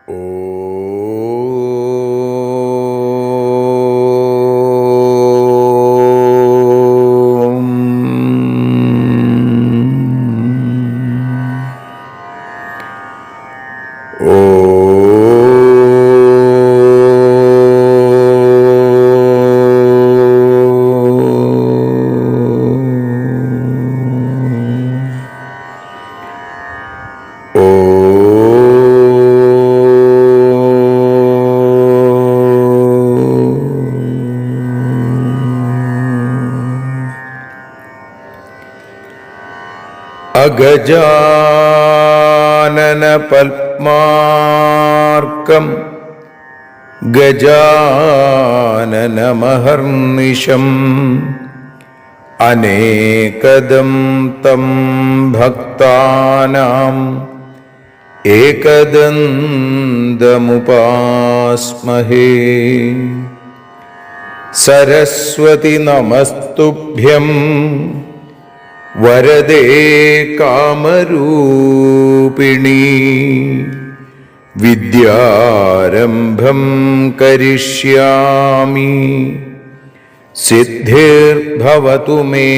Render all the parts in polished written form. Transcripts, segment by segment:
അഗജാനന പത്മാർക്കം ഗജാനനമഹർനിശം അനേകദം തം ഭക്താനാം ഏകദന്തമുപാസ്മഹേ. സരസ്വതി നമസ്തുഭ്യം വരദേ കാമരൂപിണി. വിദ്യാരംഭം കരിഷ്യാമി സിദ്ധിർഭവതു മേ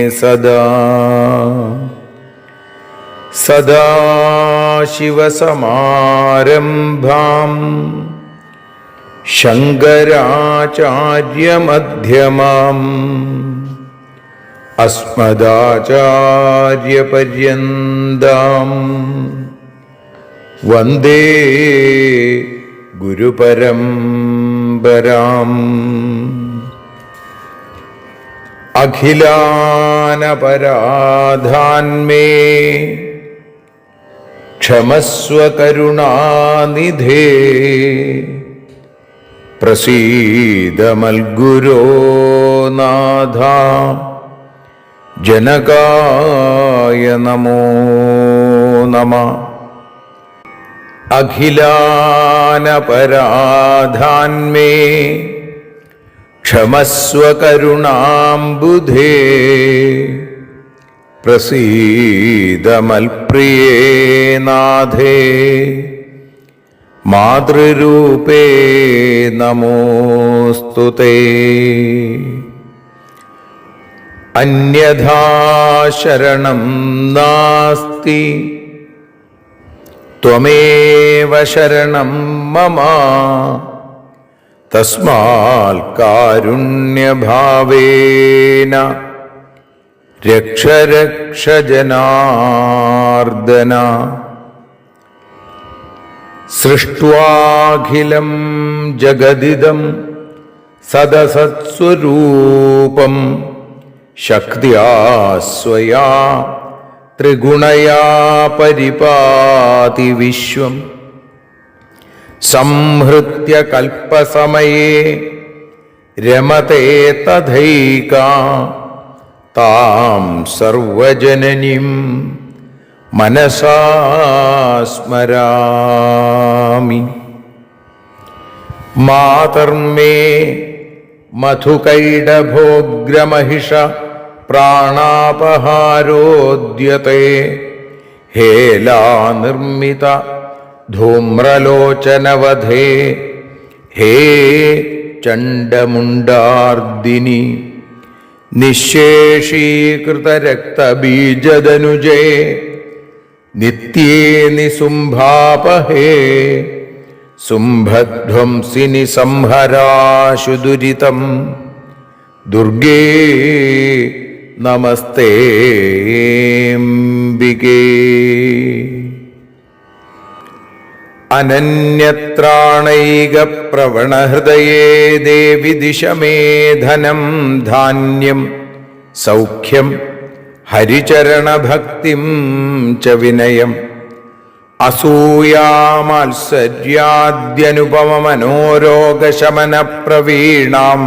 സദാ. സദാശിവസമാരംഭാം ശങ്കരാചാര്യമധ്യമാം അസ്മദാചാര്യപര്യന്താം വന്ദേ ഗുരുപരമ്പരാം. അഖിലാനപരാധാന്മേ ക്ഷമസ്വ കരുണാനിധേ. പ്രസീദ മൽഗുരോ നാഥ ജനകായ നമോ നമഃ. അഖിലാനപരാധാന്മേ ക്ഷമസ്വ കരുണാംബുധേ. പ്രസീദ മൽപ്രിയേ നാഥേ മാതൃരൂപേ നമോസ്തുതേ. അന്യഥാ ശരണം നാസ്തി ത്വമേവ ശരണം മമ. തസ്മാൽ കാരുണ്യഭാവേന രക്ഷ രക്ഷ ജനാർദ്ദന. സൃഷ്ട്വാഖിലം ജഗദിദം സദസത്സ്വരൂപം ശക്ത്യാ സ്വയാ ത്രിഗുണയാ പരിപാതി വിശ്വം. സംഹൃത്യ കൽപ്പസമയേ രമതേ തഥൈകാ താം സർവജനനീം മനസാ സ്മരാമി. മാതർമേ മധുകൈടഭോഗ്രമഹിഷ പ്രാണാപഹാരോദ്യത്തെ. ഹേലാനിർമ്മിത ധൂമ്രലോചനവധേ. ഹേ ചണ്ഡമുണ്ഡാർദിനി നിശേഷീകൃതരക്തബീജദനുജേ. നിത്യേ നിസുംഭാപഹേ സുംഭധ്വംസിനി സംഹരാശു ദുരിതം. ദുർഗേ നമസ്തേംബികേ. അനന്യത്രാണൈകപ്രവണഹൃദയേ ദേവി ദിശ മേ ധനം ധാന്യം സൗഖ്യം ഹരിചരണഭക്തിം ച വിനയം. അസൂയാമാത്സര്യാദ്യനുപമമനോരോഗശമനപ്രവീണാം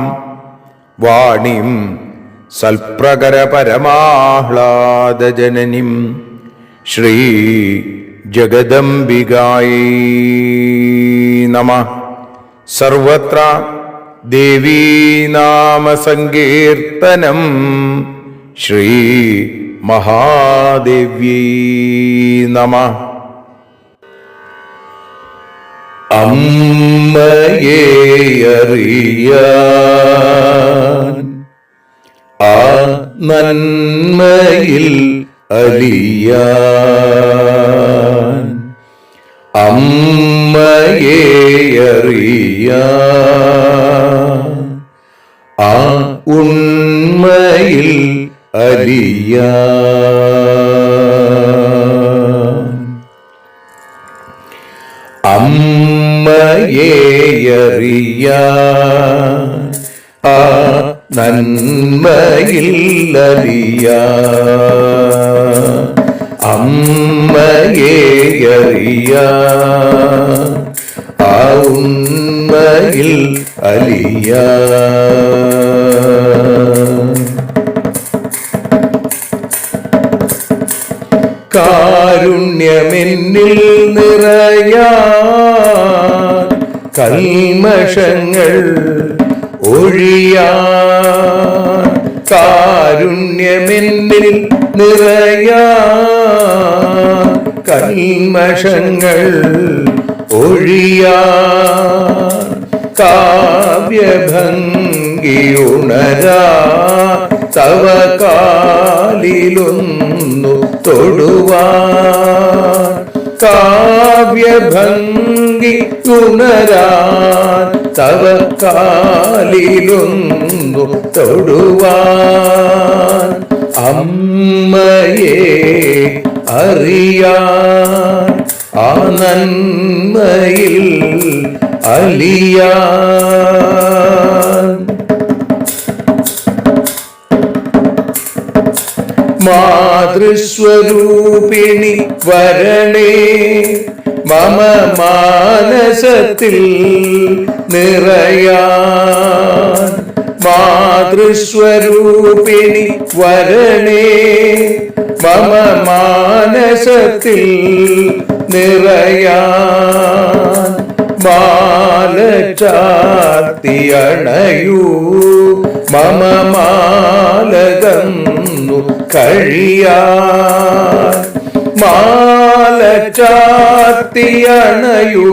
വാണിം സൽപ്രകരപരമാഹ്ലാദജനനിം ശ്രീ ജഗദംബികായൈ നമഃ. സർവത്ര ദേവീനാമസങ്കീർത്തനം ശ്രീ മഹാദേവ്യൈ നമഃ. അമ്മയെ അറിയാൻ ആ നന്മയിൽ അലിയാൻ അമ്മയെ അറിയാൻ ആ ഉണ്മയിൽ അലിയാൻ അമ്മയെ അറിയാൻ ആ നന്മയിൽ അലിയാൻ അമ്മയെ അറിയാൻ ആ ഉണ്മയിൽ അലിയാൻ കാരുണ്യമെന്നിൽ നിറയാൻ കൽമഷങ്ങൾ ഒഴിയാൻ കാരുണ്യമെന്നിൽ നിറയാൻ കൽമഷങ്ങൾ ഒഴിയാൻ കാവ്യഭംഗി ഉണരാ തവ കാലിലൊന്നു തൊടുവാൻ കാവ്യഭംഗി ഉണരാൻ തവ കാലിലൊന്നു തൊടുവാൻ അമ്മയെ അറിയാൻ ആ നന്മയിൽ അലിയാൻ മാതൃസ്വരൂപിണി വരണേ മമ മാനസത്തിൽ നിറയാൻ മാതൃസ്വരൂപിണി വരണേ മമ മാനസത്തിൽ നിറയാൻ മാല ചാർത്തിയണയൂ മമ മാലകന്നു കഴിയാൻ മാല ചാർത്തിയണയൂ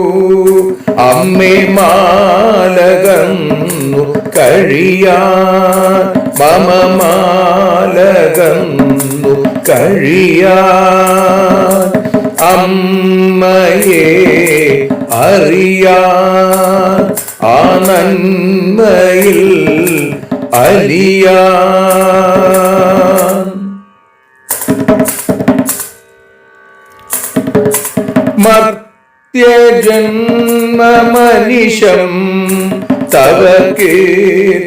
അമ്മേ മാലകന്നു കഴിയാൻ മമ മാലകന്നു കഴിയാൻ അമ്മയെ അറിയാൻ ആ നന്മയിൽ അലിയാൻ മർത്യജന്മമനിശം തവ കീർത്തനങ്ങൾ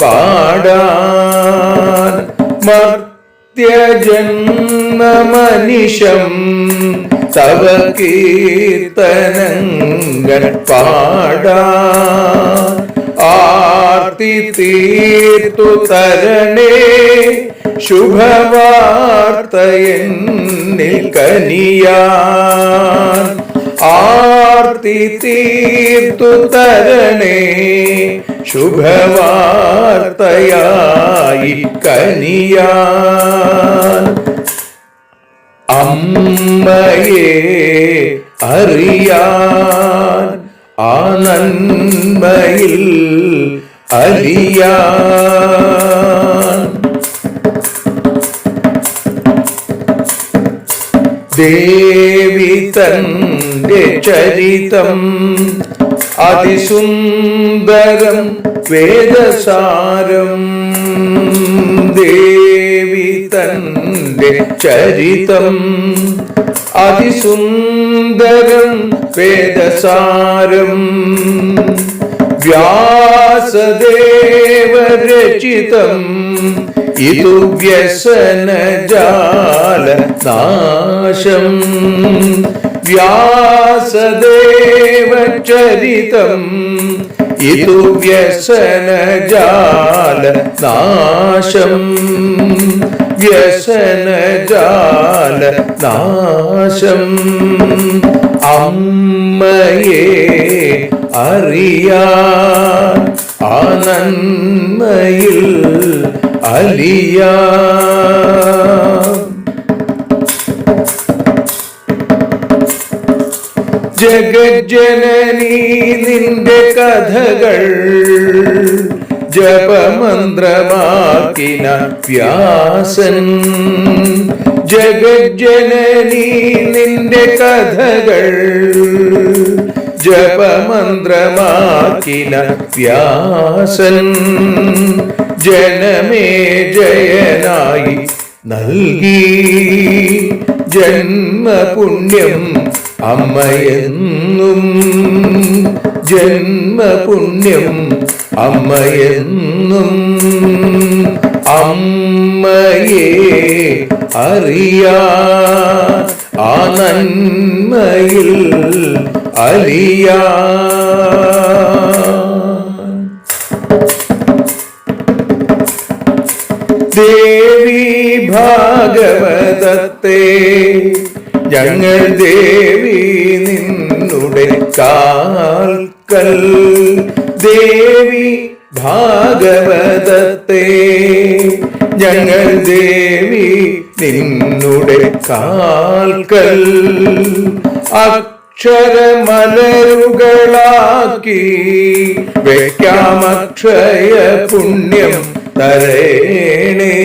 പാടാൻ മർത്യജന്മമനിശം തവ കീർത്തനങ്ങൾ പാടാൻ ആർത്തി തീർത്തു തരണേ ശുഭവാർത്തയെന്നിൽ കനിയാൻ ആർത്തി തീർത്തു തരണേ ശുഭവാർത്തയായി കനിയാൻ അമ്മയെ അറിയാൻ ആ നന്മയിൽ അലിയാൻ ദേവി തന്റെ ചരിതം അതിസുന്ദരം വേദസാരം ദേവി തന്റെ ചരിതം അതിസുന്ദരം വേദസാരം വ്യാസദേവരചിതം ഇതു വ്യസനജാലനാശം വ്യാസദേവചരിതം ഇതു വ്യസനജാലനാശം വ്യസനജാലനാശം അമ്മയെ അറിയാൻ ആ നന്മയിൽ അലിയാൻ ജഗജ്ജനനീ നിന്റെ കഥകൾ ജപമന്ത്രമാക്കിന വ്യാസൻ. ജഗജ്ജനനീ നിന്റെ കഥകൾ ജപമന്ത്രമാക്കിന വ്യാസൻ. ജനമേ ജയനായി നൽകി ജന്മപുണ്യം അമ്മയെന്നും. ജന്മപുണ്യം അമ്മയെന്നും. അമ്മയെ അറിയാ ആ നന്മയിൽ അലിയാ. ദേവി ഭാഗവതത്തെ ഞങ്ങൾ ദേവി നിന്നുടെ കാൽക്കൽ. ദേവി ഭാഗവതത്തെ ഞങ്ങൾ ദേവി നിന്നുടെ കാൽക്കൽ. അക്ഷരമലരുകളാക്കി വയ്ക്കാം അക്ഷയ പുണ്യം തരേണേ.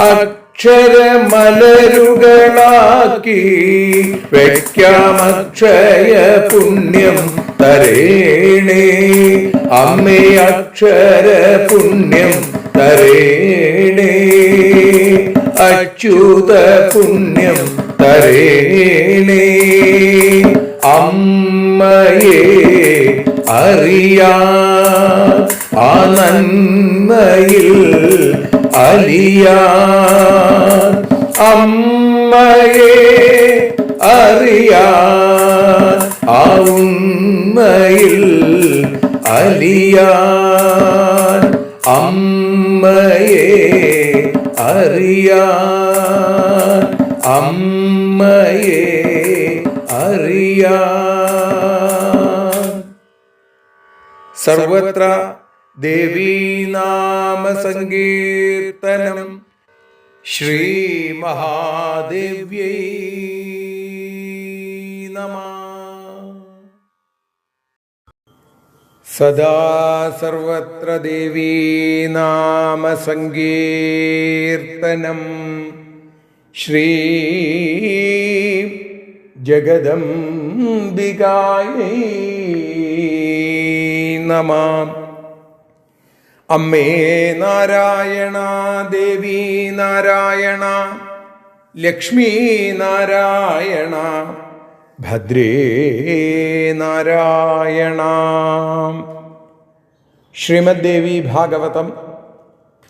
അക്ഷരമലരുകളാക്കി വയ്ക്കാം അക്ഷയ പുണ്യം തരേണേ. അമ്മേ അക്ഷര പുണ്യം തരേണേ. അച്യുത പുണ്യം തരേണേ. അമ്മയെ അറിയാ ആ നന്മയിൽ അലിയാ. അമ്മയെ അറിയാ ആ ഉണ്മയിൽ അലിയാ. അമ്മയെ അറിയാ. അമ്മയെ അറിയാ. സർവത്ര ദേവീനാമ സങ്കീർത്തനം. ശ്രീ മഹാദേവ്യൈ നമഃ. സദാ സർവത്ര ദേവീനാമ സങ്കീർത്തനം. ശ്രീ ജഗദംബികായൈ നമഃ. അമ്മേ നാരായണ, ദേവി നാരായണ, ലക്ഷ്മി നാരായണ, ഭദ്രേ നാരായണ. ശ്രീമദ് ദേവി ഭാഗവതം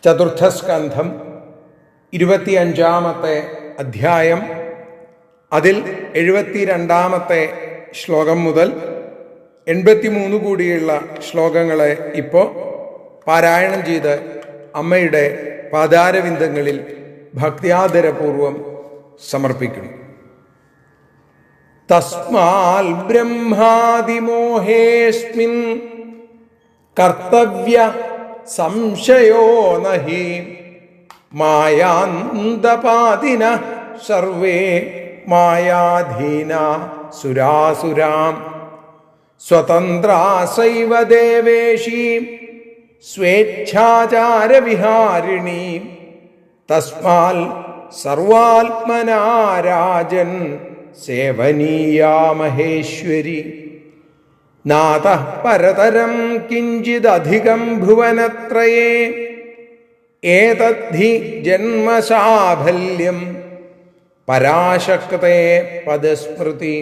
ചതുർത്ഥസ്കന്ധം 25-ാമത്തെ അധ്യായം. അതിൽ 72-ാമത്തെ ശ്ലോകം മുതൽ 83 കൂടിയുള്ള ശ്ലോകങ്ങളെ ഇപ്പോൾ പാരായണം ചെയ്ത് അമ്മയുടെ പാദാരവിന്ദങ്ങളിൽ ഭക്ത്യാദരപൂർവം സമർപ്പിക്കുന്നു. തസ്മാൽ ബ്രഹ്മാദിമോഹേസ്മിൻ കർത്തവ്യ സംശയോ നഹി മായാന്തപാതിന സർവേ മായാധീന സുരാസുരാം സ്വതന്ത്രാസൈവ ദേവേശി സ്വേച്ഛാചാരവിഹാരിണി തസ്മാൽ സർവാത്മനാ രാജൻ സേവനീയാ മഹേശ്വരി. നാതഃ പരതരം കിഞ്ചിദധികം ഭുവനത്രയേ ഏതദ്ധി ജന്മസാഫല്യം പരാശക്തേ പദസ്മൃതി.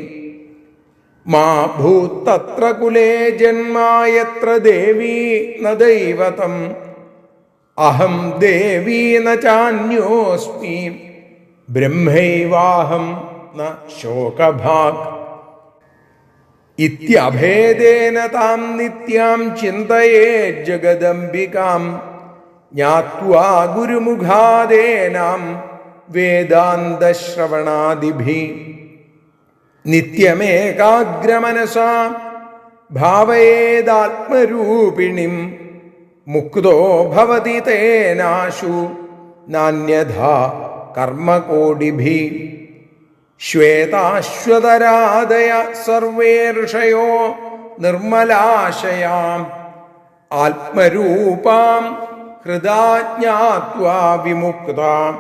മാ ഭൂത്തത്ര കുലേ ജന്മായത്ര ദേവീ ന ദൈവതം അഹം ദേവീ ന ചാന്യോസ്മി ബ്രഹ്മൈവാഹം ന ശോകഭാഗ്. ഇത്യഭേദേന താം നിത്യാം ചിന്തയേ ജഗദംബികാം ജ്ഞാത്വാ ഗുരുമുഖാദേനാം വേദാന്തശ്രവണാദിഭിः നിത്യമേകാഗ്രമനസാ ഭാവയേദാത്മരൂപിണിം മുക്തോ ഭവതി തേനാശു നാന്യഥാ കർമ്മകോടിഭിः. ശ്വേതാശ്വതരാദയ സർവേ ഋഷയോ നിർമ്മലാശയാം ആത്മരൂപാം ഹൃദാ ജ്ഞാത്വാ വിമുക്താം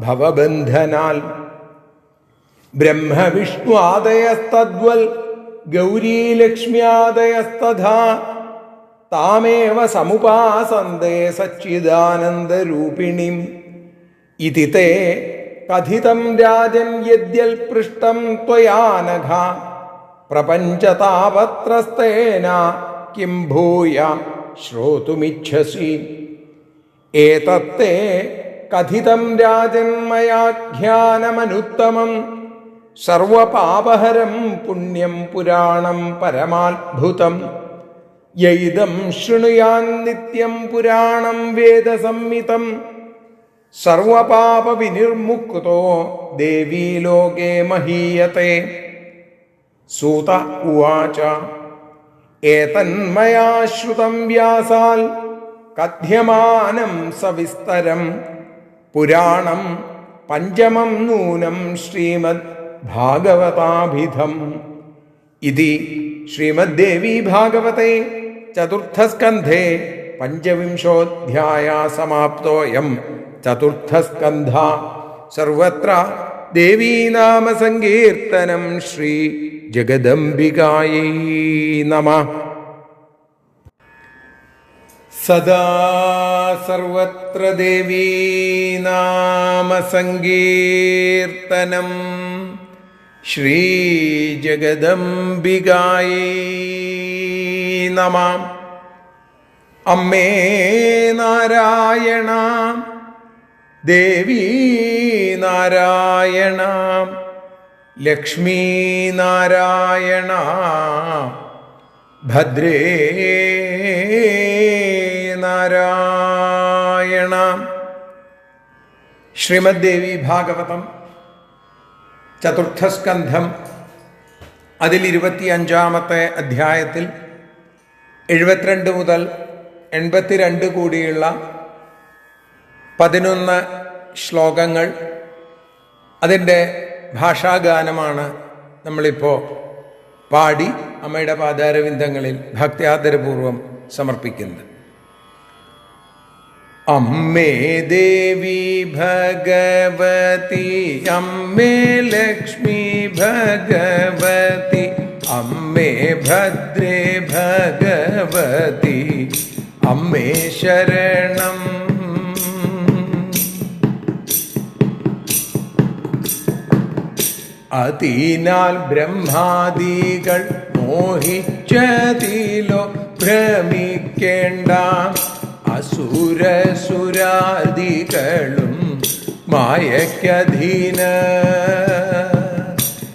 ഭവബന്ധനാൽ ബ്രഹ്മവിഷ്ണുവാദയസ്തദ്വൽ ഗൗരീലക്ഷ്മ്യാദയസ്തഥാ താമേവ സമുപാസന്തേ സച്ചിദാനന്ദരൂപിണീം ഇതി തേ കഥിതം രാജൻ യദ്യൽ പൃഷ്ടം ത്വയാ നഘ പ്രപഞ്ചതാപത്രസ്തേന കിം ഭൂയ ശ്രോതുമിച്ഛസി ഏതത്തേ കഥിതം രാജൻ മയാഖ്യാനമനുത്തമം സർവപാപഹരം പുണ്യം പുരാണം പരമാത്ഭുതം യൈദം ശൃണുയാൻ നിത്യം പുരാണം വേദസംഹിതം സർവപാപവിനിർമുക്തോ ദേവീ ലോകേ മഹീയത്തെ. സൂത ഉവാച ഏതന്മയാ ശ്രുതം വ്യാസാൽ കഥ്യമാനം സവിസ്തരം പുരാണം പഞ്ചമം നൂനം ശ്രീമദ് ഭാഗവതാഭിധം. ഇതി ശ്രീമദ്ദേവീ ഭാഗവതേ ചതുർത്ഥസ്കന്ധേ പഞ്ചവിംശോऽധ്യായः സമാപ്തോऽയം ചതുർത്ഥസ്കന്ധ. സർവത്ര ദേവീനാമ സങ്കീർത്തനം. ശ്രീ ജഗദംബികായൈ നമഃ. സദാ സർവത്ര ദേവീനാമ സങ്കീർത്തനം. ശ്രീ ജഗദംബികായൈ നമഃ. അമ്മേ നാരായണ, ദേവീ നാരായണ, ലക്ഷ്മീ നാരായണ, ഭദ്രേ നാരായണ. ശ്രീമദ്ദേവി ഭാഗവതം ചതുർത്ഥസ്കന്ധം അതിൽ 25-ാമത്തെ അധ്യായത്തിൽ 72 മുതൽ 82 കൂടിയുള്ള 11 ശ്ലോകങ്ങൾ, അതിൻ്റെ ഭാഷാഗാനമാണ് നമ്മളിപ്പോൾ പാടി അമ്മയുടെ പാദാരവിന്ദങ്ങളിൽ ഭക്ത്യാദരപൂർവം സമർപ്പിക്കുന്നത്. അമ്മേ ദേവി ഭഗവതി, അമ്മേ ലക്ഷ്മി ഭഗവതി, അമ്മേ ഭദ്രേ ഭഗവതി, അമ്മേ ശരണം. അതിനാൽ ബ്രഹ്മാദികൾ മോഹിച്ചതിലോ ഭ്രമിക്കേണ്ട, അസുരസുരാദികളും മായയ്ക്കധീന.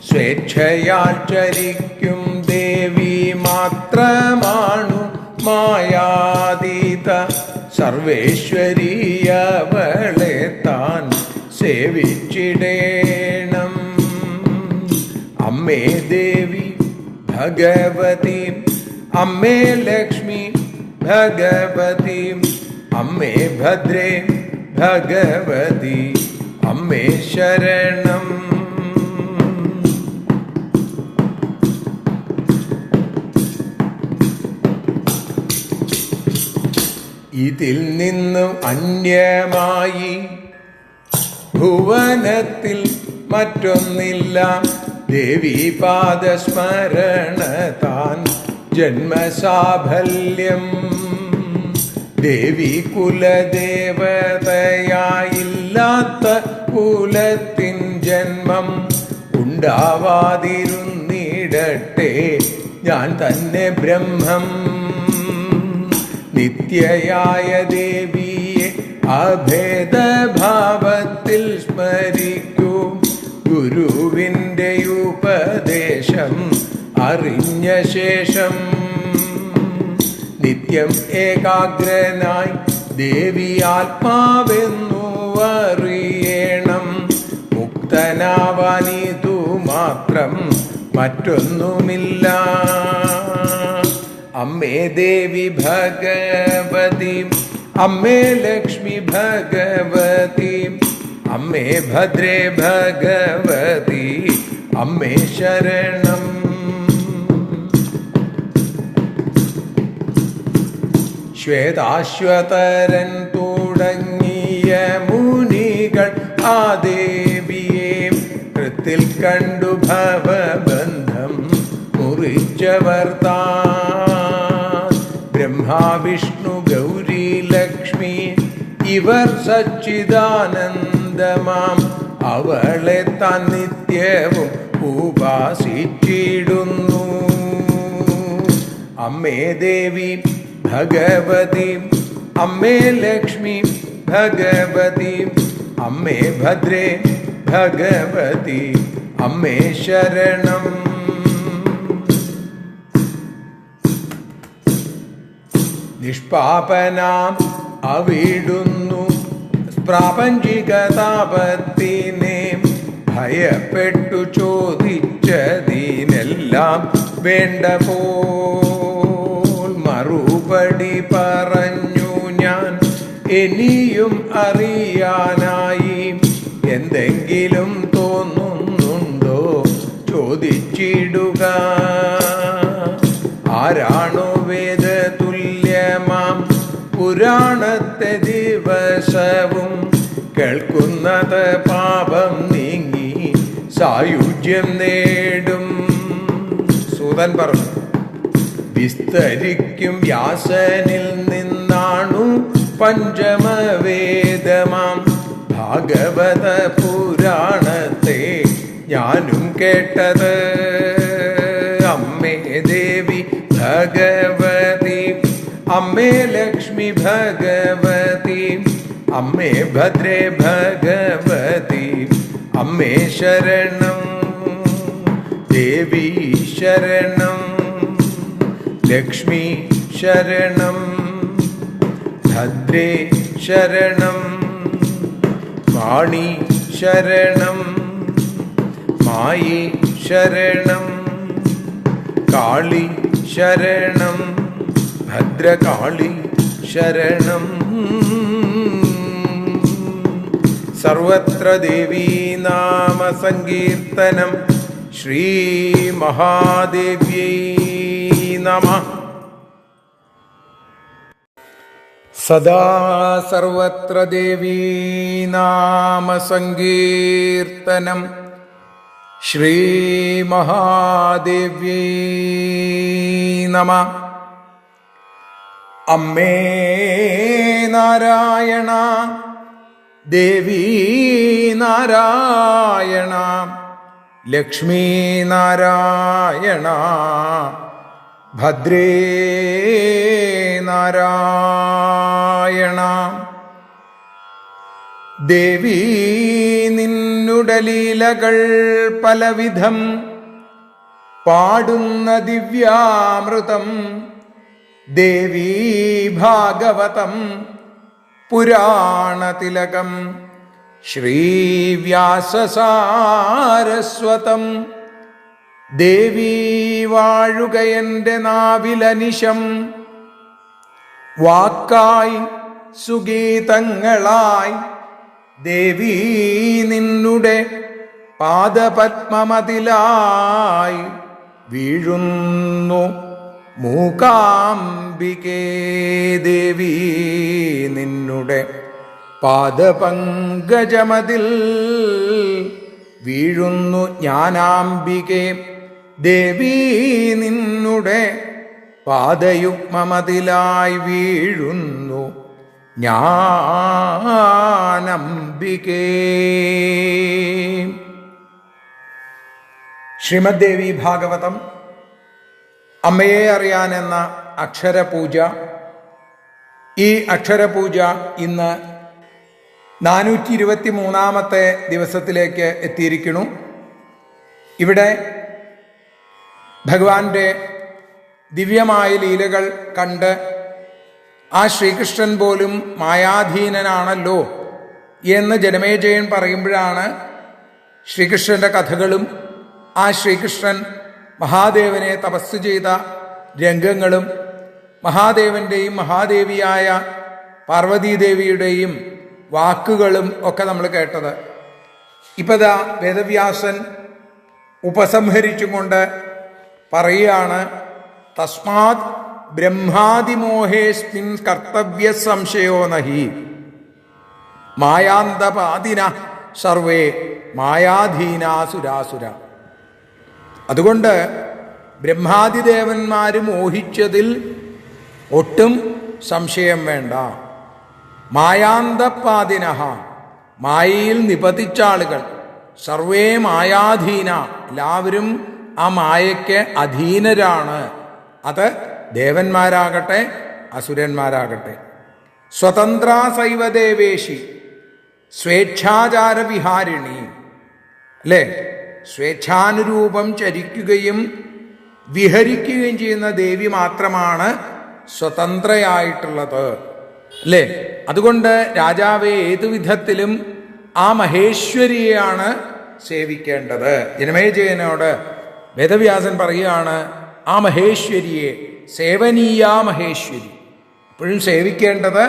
സ്വേച്ഛയാൽ ചരിക്കും ദേവി മാത്രമാണു മായാതീത. സർവേശ്വരീയവളെ താൻ സേവിച്ചിടേണം. അമ്മേ ദേവി ഭഗവതി, അമ്മേ ലക്ഷ്മി ഭഗവതി, അമ്മേ ഭദ്രേ ഭഗവതി, അമ്മേ ശരണം. ഇതിൽ നിന്നും അന്യമായി ഭുവനത്തിൽ മറ്റൊന്നില്ല. ദേവി പാദസ്മരണ താൻ ജന്മസാഫല്യം. ദേവി കുലദേവതയായില്ലാത്ത കുലത്തിൻ ജന്മം ഉണ്ടാവാതിരുന്നിടട്ടെ ഞാൻ തന്നെ ബ്രഹ്മം. നിത്യയായ ദേവിയെ അഭേദഭാവത്തിൽ സ്മരിക്കൂ. ഗുരുവിൻ്റെ ഉപദേശം അറിഞ്ഞ ശേഷം നിത്യം ഏകാഗ്രനായി ദേവി ആത്മാവെന്നു അറിയണം. മുക്തനാവാനിതു മാത്രം മറ്റൊന്നുമില്ല. അമ്മേ ദേവി ഭഗവതി, അമ്മേ ലക്ഷ്മി ഭഗവതി, അമ്മേ ഭദ്രേ ഭഗവതി, അമ്മേ ശരണം. ശ്വേതാശ്വതരൻ തുടങ്ങിയ മുനികൾ ആ ദേവിയെ കൃത്തിൽ കണ്ടു ഭവബന്ധം മുറിച്ചവർ താൻ. ബ്രഹ്മാവിഷ്ണു ഗൗരി ലക്ഷ്മി ഇവർ സച്ചിദാനന്ദമാം അവളെ താൻ നിത്യവും ഉപാസിച്ചിടുന്നു. അമ്മേ ദേവി ഭഗവതി, അമ്മേ ലക്ഷ്മി ഭഗവതി, അമ്മേ ഭദ്രേ ഭഗവതി, അമ്മേ ശരണം. നിഷ്പാപനാം അവിടുന്നു പ്രാപഞ്ചിക താപത്തിനെ ഭയപ്പെട്ടു ചോദിച്ചതിനെല്ലാം വേണ്ട പോൽ മറുപടി പറഞ്ഞു ഞാൻ. ഇനിയും അറിയാനായി എന്തെങ്കിലും തോന്നുന്നുണ്ടോ ചോദിച്ചിടുക. ആരാണോ വേദതുല്യമാം പുരാണത്തെ ദിവസവും കേൾക്കുന്നത് പാപം നീങ്ങി സായുജ്യം നേടും. സൂതൻ പറഞ്ഞു, വിസ്തരിക്കും വ്യാസനിൽ നിന്നാണു പഞ്ചമവേദമാം ഭാഗവത പുരാണത്തെ ഞാനും കേട്ടത്. അമ്മേ ദേവി ഭഗവതി, അമ്മേ ലക്ഷ്മി ഭഗവതി, അമ്മേ ഭദ്രേ ഭഗവതി, അമ്മേ ശരണം. ദേവി ശരണം, ലക്ഷ്മി ശരണം, ഭദ്രേ ശരണം, വാണി ശരണം, മായി ശരണം, കാളി ശരണം, ഭദ്രകാളി ശരണം. സർവത്ര ദേവീ നാമ സങ്കീർത്തനം. ശ്രീ മഹാദേവ്യൈ നമഃ. സദാ സർവത്ര ദേവീ നാമ സങ്കീർത്തനം. ശ്രീ മഹാദേവ്യൈ നമഃ. അമ്മേ നാരായണ, ദേവി നാരായണ, ലക്ഷ്മി നാരായണ, ഭദ്രേ നാരായണ. ദേവി നിന്നുടെ ലീലകൾ പലവിധം പാടുന്ന ദിവ്യാമൃതം ദേവീ ഭാഗവതം പുരാണതിലകം ശ്രീവ്യാസസാരസ്വതം. ദേവീ വാഴുകയൻ്റെ നാവിലനിശം വാക്കായി സുഗീതങ്ങളായി. ദേവീ നിന്നുടെ പാദപത്മമതിലായി വീഴുന്നു മൂകാംബികേ. ദേവീ നിന്നുടെ പാദപങ്കജമതിൽ വീഴുന്നു ജ്ഞാനാംബികേ. ദേവീ നിന്നുടെ പാദയുഗ്മമതിലായി വീഴുന്നു ജ്ഞാനാംബികേ. ശ്രീമദ് ദേവി ഭാഗവതം അമ്മയെ അറിയാൻ എന്ന അക്ഷരപൂജ. ഈ അക്ഷരപൂജ ഇന്ന് 423 ദിവസത്തിലേക്ക് എത്തിയിരിക്കുന്നു. ഇവിടെ ഭഗവാന്റെ ദിവ്യമായ ലീലകൾ കണ്ട് ആ ശ്രീകൃഷ്ണൻ പോലും മായാധീനനാണല്ലോ എന്ന് ജനമേജയൻ പറയുമ്പോഴാണ് ശ്രീകൃഷ്ണൻ്റെ കഥകളും ആ ശ്രീകൃഷ്ണൻ മഹാദേവനെ തപസ് ചെയ്ത രംഗങ്ങളും മഹാദേവൻ്റെയും മഹാദേവിയായ പാർവതീദേവിയുടെയും വാക്കുകളും ഒക്കെ നമ്മൾ കേട്ടത്. ഇപ്പം ദാ വേദവ്യാസൻ ഉപസംഹരിച്ചും കൊണ്ട് പറയുകയാണ്, തസ്മാത് ബ്രഹ്മാതിമോഹേസ്മിൻ കർത്തവ്യ സംശയോ നഹി മായാന്തപാദിന സർവേ മായാധീനാസുരാസുര. അതുകൊണ്ട് ബ്രഹ്മാദിദേവന്മാർ മോഹിച്ചതിൽ ഒട്ടും സംശയം വേണ്ട. മായാന്തപാദിനഃ, മായയിൽ നിപതിച്ച ആളുകൾ, സർവേ മായാധീന, എല്ലാവരും ആ മായയ്ക്ക് അധീനരാണ്. അത് ദേവന്മാരാകട്ടെ അസുരന്മാരാകട്ടെ. സ്വതന്ത്ര സൈവ ദേവേശി സ്വേച്ഛാചാര വിഹാരിണി, അല്ലേ? സ്വേച്ഛാനുരൂപം ചരിക്കുകയും വിഹരിക്കുകയും ചെയ്യുന്ന ദേവി മാത്രമാണ് സ്വതന്ത്രയായിട്ടുള്ളത്, അല്ലേ? അതുകൊണ്ട് രാജാവെ ഏതു വിധത്തിലും ആ മഹേശ്വരിയെയാണ് സേവിക്കേണ്ടത്. ജനമേജയനോട് വേദവ്യാസൻ പറയുകയാണ്, ആ മഹേശ്വരിയെ, സേവനീയാ മഹേശ്വരി, എപ്പോഴും സേവിക്കേണ്ടത്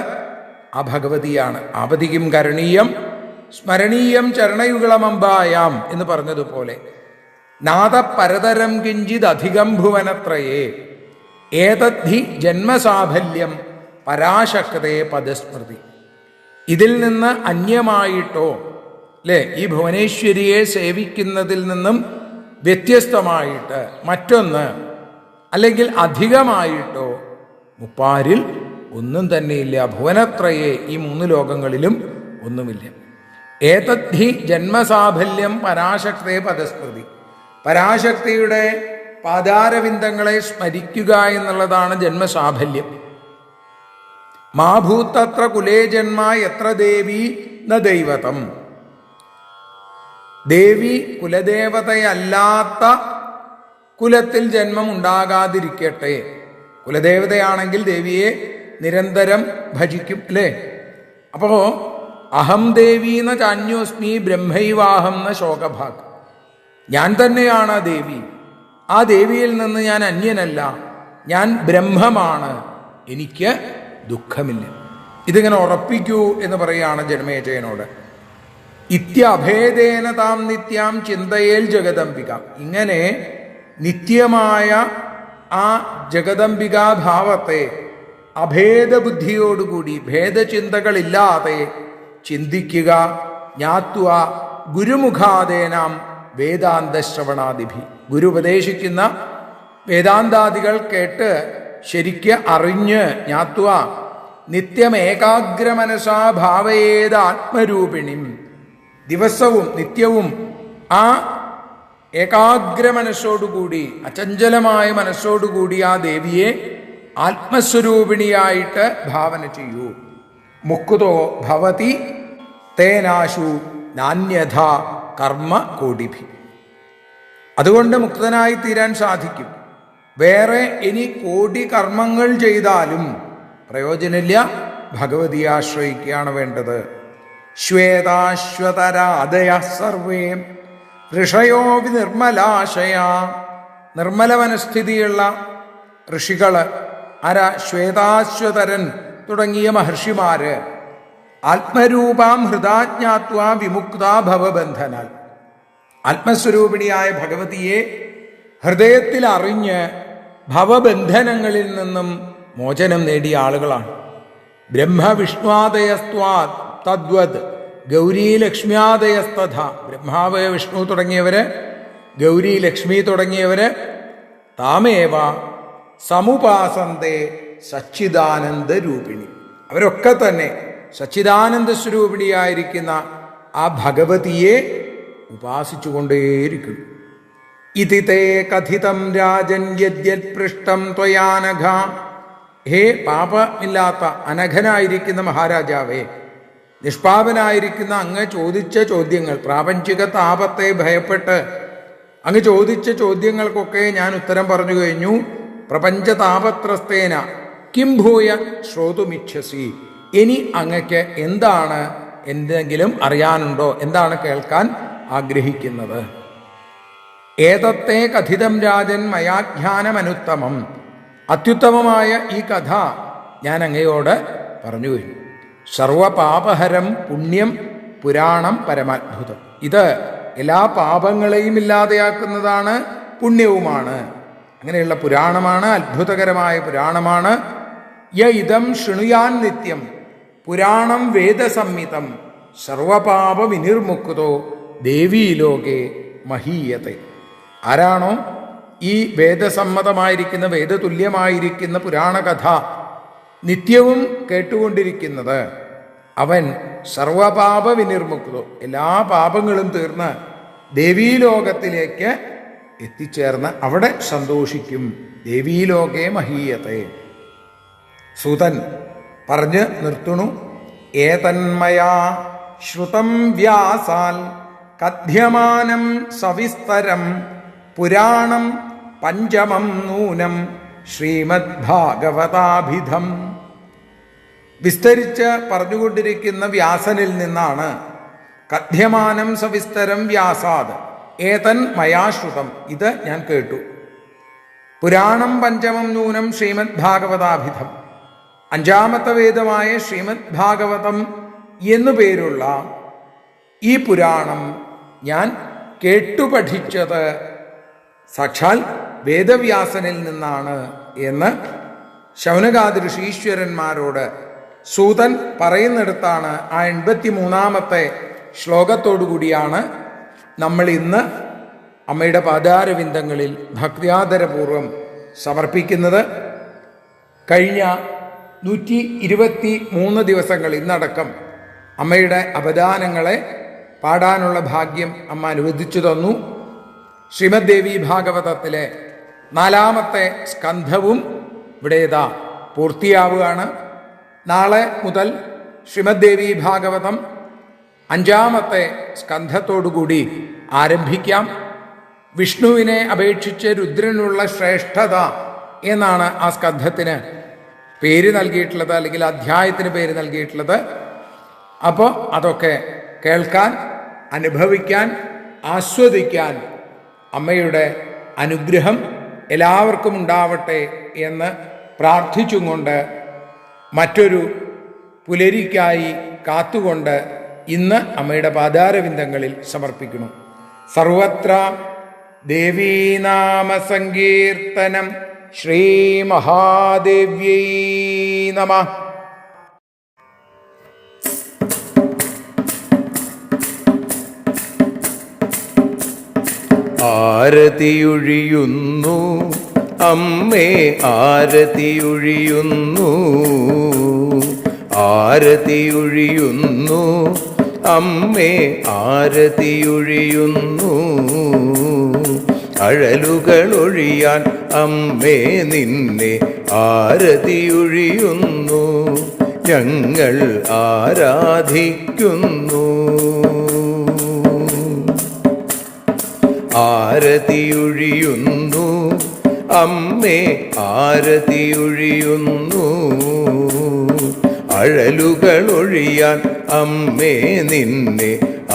ആ ഭഗവതിയാണ്. ആപതിക്കും കരണീയം സ്മരണീയം ചരണയുഗളമമ്പായാം എന്ന് പറഞ്ഞതുപോലെ, നാദപരതരം കിഞ്ചിത് അധികം ഭുവനത്രയേ ഏതദ്ധി ജന്മസാഫല്യം പരാശക്തേ പദസ്മൃതി. ഇതിൽ നിന്ന് അന്യമായിട്ടോ, അല്ലേ, ഈ ഭുവനേശ്വരിയെ സേവിക്കുന്നതിൽ നിന്നും വ്യത്യസ്തമായിട്ട് മറ്റൊന്ന് അല്ലെങ്കിൽ അധികമായിട്ടോ മുപ്പാരിൽ ഒന്നും തന്നെയില്ല. ഭുവനത്രയെ, ഈ 3 ലോകങ്ങളിലും ഒന്നുമില്ല. ഏതദ്ധി ജന്മസാഫല്യം പരാശക്തേ പദസ്മൃതി. പരാശക്തിയുടെ പാദാരവിന്ദങ്ങളെ സ്മരിക്കുക എന്നുള്ളതാണ് ജന്മസാഫല്യം. മാ ഭൂത്തത്ര കുലേ ജന്മ എത്ര ദേവി ന ദൈവതം. ദേവി കുലദേവതയല്ലാത്ത കുലത്തിൽ ജന്മം ഉണ്ടാകാതിരിക്കട്ടെ. കുലദേവതയാണെങ്കിൽ ദേവിയെ നിരന്തരം ഭജിക്കും, അല്ലേ? അപ്പോ അഹം ദേവീന ചാന്യോസ്മി ബ്രഹ്മൈവാഹം ന ശോകഭാഗ്. ഞാൻ തന്നെയാണ് ആ ദേവി. ആ ദേവിയിൽ നിന്ന് ഞാൻ അന്യനല്ല, ഞാൻ ബ്രഹ്മമാണ്, എനിക്ക് ദുഃഖമില്ല. ഇതിങ്ങനെ ഉറപ്പിക്കൂ എന്ന് പറയുകയാണ് ജനമേജയനോട്. ഇത്യഭേദേന താം നിത്യാം ചിന്തയേൽ ജഗദംബിക. ഇങ്ങനെ നിത്യമായ ആ ജഗദംബികാഭാവത്തെ അഭേദബുദ്ധിയോടുകൂടി, ഭേദചിന്തകളില്ലാതെ ചിന്തിക്കുക. ജ്ഞാത്വ ഗുരുമുഖാദേനാം വേദാന്തശ്രവണാദിഭി. ഗുരു ഉപദേശിക്കുന്ന വേദാന്താദികൾ കേട്ട് ശരിക്ക് അറിഞ്ഞ്, ജ്ഞാത്വ നിത്യമേകാഗ്രമനസാ ഭാവയേത് ആത്മരൂപിണിം. ദിവസവും നിത്യവും ആ ഏകാഗ്രമനസ്സോടുകൂടി, അചഞ്ചലമായ മനസ്സോടുകൂടി ആ ദേവിയെ ആത്മസ്വരൂപിണിയായിട്ട് ഭാവന ചെയ്യൂ. മുക്തോ ഭവതി തേനാശു നാന്യഥ കർമ്മ കോടിഭി. അതുകൊണ്ട് മുക്തനായി തീരാൻ സാധിക്കും. വേറെ ഇനി കോടി കർമ്മങ്ങൾ ചെയ്താലും പ്രയോജനമില്ല. ഭഗവതിയെ ആശ്രയിക്കുകയാണ് വേണ്ടത്. ശ്വേതാശ്വതരാദയ സർവേ ഋഷയോ നിർമ്മലാശയ. നിർമ്മല മനസ്ഥിതിയുള്ള ഋഷികള് ആരാ? ശ്വേതാശ്വതരൻ തുടങ്ങിയ മഹർഷിമാര്. ആത്മരൂപാം ഹൃദാജ്ഞാത്വ വിമുക്ത ഭവബന്ധനാൽ. ആത്മസ്വരൂപിണിയായ ഭഗവതിയെ ഹൃദയത്തിൽ അറിഞ്ഞ് ഭവബന്ധനങ്ങളിൽ നിന്നും മോചനം നേടിയ ആളുകളാണ്. ബ്രഹ്മവിഷ്ണുവാദയസ്ത്വാ തദ്വത് ഗൗരി ലക്ഷ്മ്യാദയസ്തഥ. ബ്രഹ്മാവ് വിഷ്ണു തുടങ്ങിയവര്, ഗൗരി ലക്ഷ്മി തുടങ്ങിയവര് താമേവ സമുപാസന്തേ സച്ചിദാനന്ദ രൂപിണി. അവരൊക്കെ തന്നെ സച്ചിദാനന്ദ സ്വരൂപിണിയായിരിക്കുന്ന ആ ഭഗവതിയെ ഉപാസിച്ചുകൊണ്ടേയിരിക്കുന്നു. ഇതി തേ കഥിതം രാജൻ യദ്യത് പൃഷ്ടം ത്വയാനഘ. ഹേ പാപമില്ലാത്ത അനഘനായിരിക്കുന്ന മഹാരാജാവേ, നിഷ്പാപനായിരിക്കുന്ന അങ്ങ് ചോദിച്ച ചോദ്യങ്ങൾ, പ്രാപഞ്ചിക താപത്തെ ഭയപ്പെട്ട് അങ്ങ് ചോദിച്ച ചോദ്യങ്ങൾക്കൊക്കെ ഞാൻ ഉത്തരം പറഞ്ഞു കഴിഞ്ഞു. പ്രപഞ്ച താപത്രസ്തേന കിം ഭൂയ ശ്രോതുമിച്ഛസി. ഇനി അങ്ങക്ക് എന്താണ്, എന്തെങ്കിലും അറിയാനുണ്ടോ? എന്താണ് കേൾക്കാൻ ആഗ്രഹിക്കുന്നത്? ഏതത്തെ കഥിതം രാജൻ മയാഖ്യാനമനുത്തമം. അത്യുത്തമമായ ഈ കഥ ഞാൻ അങ്ങയോട് പറഞ്ഞു കഴിഞ്ഞു. സർവപാപഹരം പുണ്യം പുരാണം പരമാത്ഭുതം. ഇത് എല്ലാ പാപങ്ങളെയും ഇല്ലാതെയാക്കുന്നതാണ്, പുണ്യവുമാണ്. അങ്ങനെയുള്ള പുരാണമാണ്, അത്ഭുതകരമായ പുരാണമാണ്. ഇതം ശൃണുയാൻ നിത്യം പുരാണം വേദസംഹിതം സർവപാപ വിനിർമുക്തോ ദേവീലോകെ മഹീയത്തെ. ആരാണോ ഈ വേദസമ്മതമായിരിക്കുന്ന, വേദതുല്യമായിരിക്കുന്ന പുരാണകഥ നിത്യവും കേട്ടുകൊണ്ടിരിക്കുന്നത്, അവൻ സർവപാപ വിനിർമുക്തോ, എല്ലാ പാപങ്ങളും തീർന്ന് ദേവീലോകത്തിലേക്ക് എത്തിച്ചേർന്ന് അവിടെ സന്തോഷിക്കും. ദേവീലോകെ മഹീയത്തെ. സൂതൻ പറഞ്ഞ് നിർത്തുന്നു. ഏതന്മയാ ശ്രുതം വ്യാസാൽ കഥ്യമാനം സവിസ്തരം പുരാണം പഞ്ചമം നൂനം ശ്രീമദ്ഭാഗവതാഭിധം. വിസ്തരിച്ച് പറഞ്ഞുകൊണ്ടിരിക്കുന്ന വ്യാസനിൽ നിന്നാണ്. കഥ്യമാനം സവിസ്തരം വ്യാസാത് ഏതൻ മയാശ്രുതം, ഇത് ഞാൻ കേട്ടു. പുരാണം പഞ്ചമം നൂനം ശ്രീമദ്ഭാഗവതാഭിധം, അഞ്ചാമത്തെ വേദമായ ശ്രീമദ് ഭാഗവതം എന്നു പേരുള്ള ഈ പുരാണം ഞാൻ കേട്ടുപഠിച്ചത് സാക്ഷാൽ വേദവ്യാസനിൽ നിന്നാണ് എന്ന് ശൗനകാദി ഋഷീശ്വരന്മാരോട് സൂതൻ പറയുന്നിടത്താണ്. ആ 83-ാമത്തെ ശ്ലോകത്തോടുകൂടിയാണ് നമ്മൾ ഇന്ന് അമ്മയുടെ പാദാരവിന്ദങ്ങളിൽ ഭക്തിയാദരപൂർവം സമർപ്പിക്കുന്നത്. കഴിഞ്ഞ 123 ദിവസങ്ങൾ ഇന്നടക്കം അമ്മയുടെ അപദാനങ്ങളെ പാടാനുള്ള ഭാഗ്യം അമ്മ അനുവദിച്ചു തന്നു. ശ്രീമദ് ദേവി ഭാഗവതത്തിലെ 4-ാമത്തെ സ്കന്ധവും ഇവിടെ പൂർത്തിയാവുകയാണ്. നാളെ മുതൽ ശ്രീമദ് ദേവി ഭാഗവതം 5-ാമത്തെ സ്കന്ധത്തോടുകൂടി ആരംഭിക്കാം. വിഷ്ണുവിനെ അപേക്ഷിച്ച് രുദ്രനുള്ള ശ്രേഷ്ഠത എന്നാണ് ആ സ്കന്ധത്തിന് പേര് നൽകിയിട്ടുള്ളത്, അല്ലെങ്കിൽ അധ്യായത്തിന് പേര് നൽകിയിട്ടുള്ളത്. അപ്പോൾ അതൊക്കെ കേൾക്കാൻ, അനുഭവിക്കാൻ, ആസ്വദിക്കാൻ അമ്മയുടെ അനുഗ്രഹം എല്ലാവർക്കും ഉണ്ടാവട്ടെ എന്ന് പ്രാർത്ഥിച്ചും കൊണ്ട് മറ്റൊരു പുലരിക്കായി കാത്തുകൊണ്ട് ഇന്ന് അമ്മയുടെ പാദാരവിന്ദങ്ങളിൽ സമർപ്പിക്കുന്നു. സർവത്ര ദേവീനാമ സങ്കീർത്തനം. ശ്രീ മഹാദേവ്യൈ നമഃ. ആരതിയൊഴിയുന്നു അമ്മേ, ആരതിയൊഴിയുന്നു, ആരതിയൊഴിയുന്നു അമ്മേ, ആരതിയൊഴിയുന്നു. അഴലുകളൊഴിയാൻ അമ്മേ നിന്നെ ആരതിയൊഴിയുന്നു, ഞങ്ങൾ ആരാധിക്കുന്നു. ആരതിയൊഴിയുന്നു അമ്മേ, ആരതിയൊഴിയുന്നു. അഴലുകളൊഴിയാൻ അമ്മേ നിന്നെ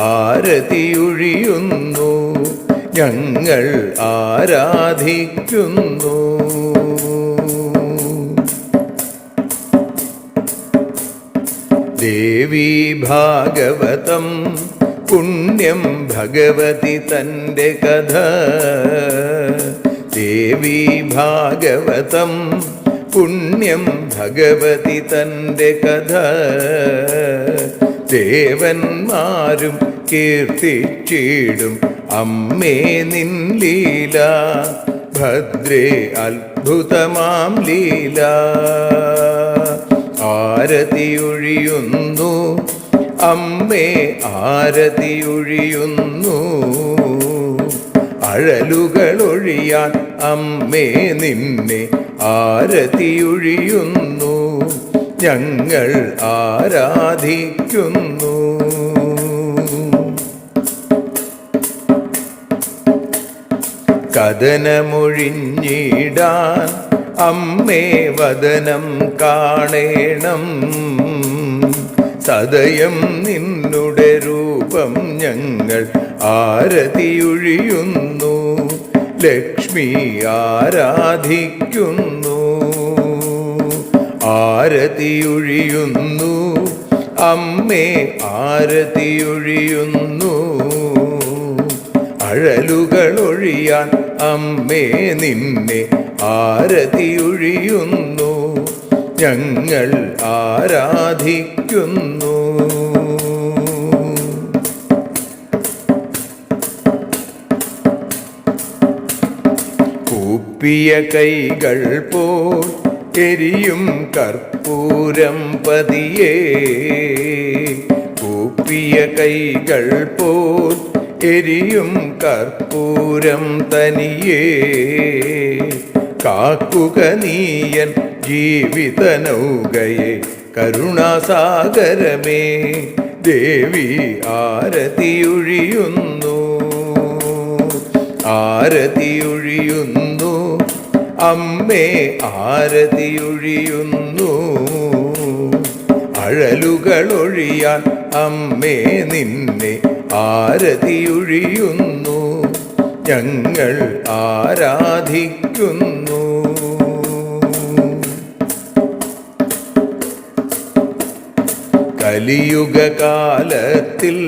ആരതിയൊഴിയുന്നു, ഞങ്ങൾ ആരാധിക്കുന്നു. ദേവി ഭാഗവതം പുണ്യം ഭഗവതി തൻ്റെ കഥ. ദേവി ഭാഗവതം പുണ്യം ഭഗവതി തൻ്റെ കഥ. ദേവന്മാരും കീർത്തിച്ചിടും അമ്മേ നിൻ ലീല, ഭദ്രേ അത്ഭുതമാം ലീല. ആരതിയൊഴിയുന്നു അമ്മേ, ആരതിയൊഴിയുന്നു. അഴലുകളൊഴിയാൻ അമ്മേ നിന്നെ ആരതിയൊഴിയുന്നു, ഞങ്ങൾ ആരാധിക്കുന്നു. കഥനമൊഴിഞ്ഞിടാൻ അമ്മേ വദനം കാണേണം, സദയം നിന്നുടെ രൂപം ഞങ്ങൾ ആരതിയൊഴിയുന്നു, ലക്ഷ്മി ആരാധിക്കുന്നു. ആരതിയൊഴിയുന്നു അമ്മേ, ആരതിയൊഴിയുന്നു. അഴലുകളൊഴിയാൻ അമ്മേ നിന്നെ ആരതിയൊഴിയുന്നു, ഞങ്ങൾ ആരാധിക്കുന്നു. കൂപ്പിയ കൈകൾ പോൽ എരിയും കർപ്പൂരം പതിയേ, കൂപ്പിയ കൈകൾ പോൽ എരിയും കർപ്പൂരം തനിയേ, കാക്കുക നീയൻ ജീവിത നൗകയെ കരുണാസാഗരമേ, ദേവി ആരതിയൊഴിയുന്നു, ആരതിയൊഴിയുന്നു, അമ്മേ ആരതിയൊഴിയുന്നു. അഴലുകളൊഴിയാൻ അമ്മേ നിന്നെ ആരതിയൊഴിയുന്നു, ഞങ്ങൾ ആരാധിക്കുന്നു. കലിയുഗകാലത്തിൽ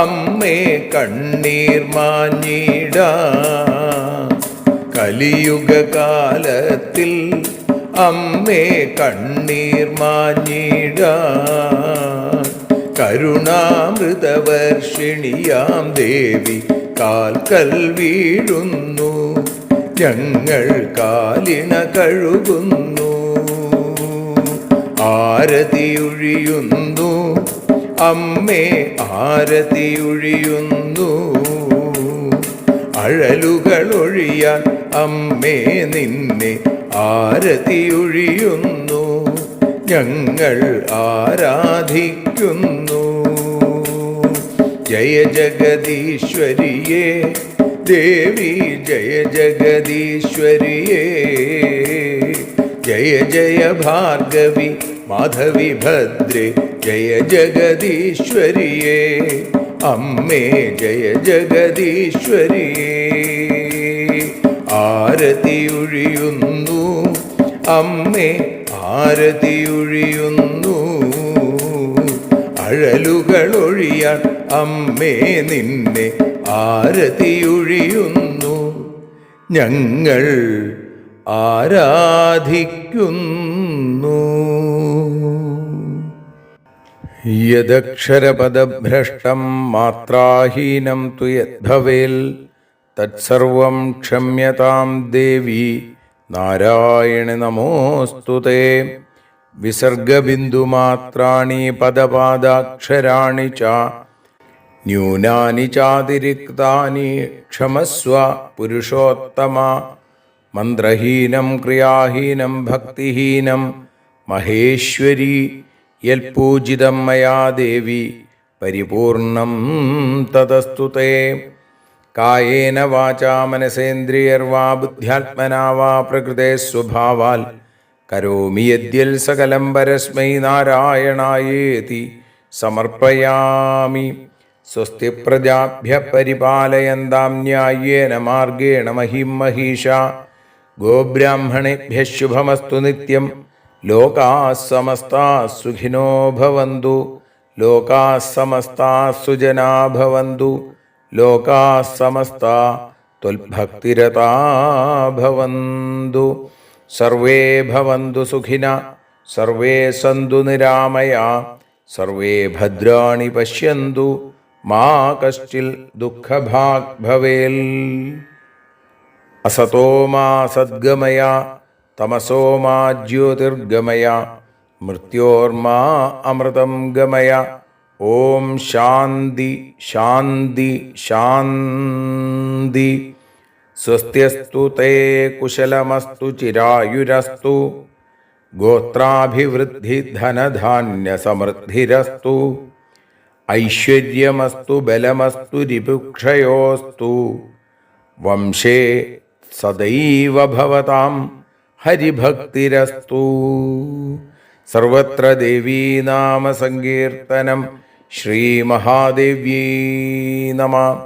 അമ്മേ കണ്ണീർ മാഞ്ഞിടാം, കലിയുഗകാലത്തിൽ അമ്മേ കണ്ണീർ മാഞ്ഞിടാം. കരുണാമൃതവർഷിണിയാം ദേവി കാൽക്കൽ വീഴുന്നു, ഞങ്ങൾ കാലിണ കഴുകുന്നു. ആരതിയൊഴിയുന്നു അമ്മേ ആരതിയൊഴിയുന്നു, അഴലുകളൊഴിയാൻ അമ്മേ നിന്നെ ആരതിയൊഴിയുന്നു, ഞങ്ങൾ ആരാധിക്കുന്നു. ജയ ജഗദീശ്വരിയേ ദേവി, ജയ ജഗദീശ്വരിയേ, ജയ ജയ ഭാർഗവി മാധവി ഭദ്രേ, ജയ ജഗദീശ്വരിയേ അമ്മേ, ജയ ജഗദീശ്വരിയേ. ആരതിയൊഴിയുന്നു അമ്മേ ആരതിയൊഴിയുന്നു, അഴലുകളൊഴിയാൻ അമ്മേ നിന്നെ ആരതിയൊഴിയുന്നു, ഞങ്ങൾ ആരാധിക്കുന്നു. യദക്ഷരപദഭ്രഷ്ടം മാത്രാഹീനം തു യദ്ഭവേൽ തത്സർവം ക്ഷമ്യതാം ദേവി നാരായണി നമോസ്തുതേ. വിസർഗബിന്ദുമാത്രാണി പദപാദാക്ഷരാണി ച ന്യൂനാനി ചാതിരിക്താനി ക്ഷമസ്വ പുരുഷോത്തമ. മന്ത്രഹീനം ക്രിയാഹീനം ഭക്തിഹീനം മഹേശ്വരി യൽപൂജിതം മയാ ദേവി പരിപൂർണം തതസ്തു തേ. കായേന വാചാ മനസേന്ദ്രിയർവാ ബുദ്ധ്യാത്മനാ വാ പ്രകൃതേ സ്വഭാവാൽ കരോമി യദ്യൽ സകലം പരസ്മൈ നാരായണായേതി സമർപ്പയാമി. സ്വസ്തി പ്രജാഭ്യ പരിപാലയന്താം ന്യായേന മാർഗേണ മഹിം മഹീഷാ. ഗോബ്രാഹ്മണേഭ്യഃ ശുഭമസ്തു നിത്യം. ലോകാഃ സമസ്താഃ സുഖിനോ ഭവന്തു. ലോകാഃ സമസ്താഃ സുജനാ ഭവന്തു. ലോകാഃ സമസ്താഃ ത്വൽഭക്തിരതാ ഭവന്തു. സർവേ ഭവന്തു സുഖിനഃ. സർവേ സന്തു നിരാമയാഃ. സർവേ ഭദ്രാണി പശ്യന്തു. മാ കശ്ചിൽ ദുഃഖഭാഗ് ഭവേൽ. അസതോ മാ സദ്ഗമയ തമസോ മാ ജ്യോതിർഗമയ മൃത്യോർമാ അമൃതം ഗമയ. ഓം ശാന്തി ശാന്തി ശാന്തി. സ്വസ്ത്യസ്തു തേ കുശലമസ്തു ചിരായുരസ്തു. ഗോത്രാഭിവൃദ്ധി ധനധാന്യ സമൃദ്ധിരസ്തു. ഐശ്വര്യമസ്തു ബലമസ്തു രിപുക്ഷയോസ്തു. വംശേ സദൈവ ഭവതാം ഹരിഭക്തിരസ്തു. സർവത്ര ദേവീനാമ സങ്കീർത്തനം. ശ്രീമഹാദേവ്യൈ നമഃ.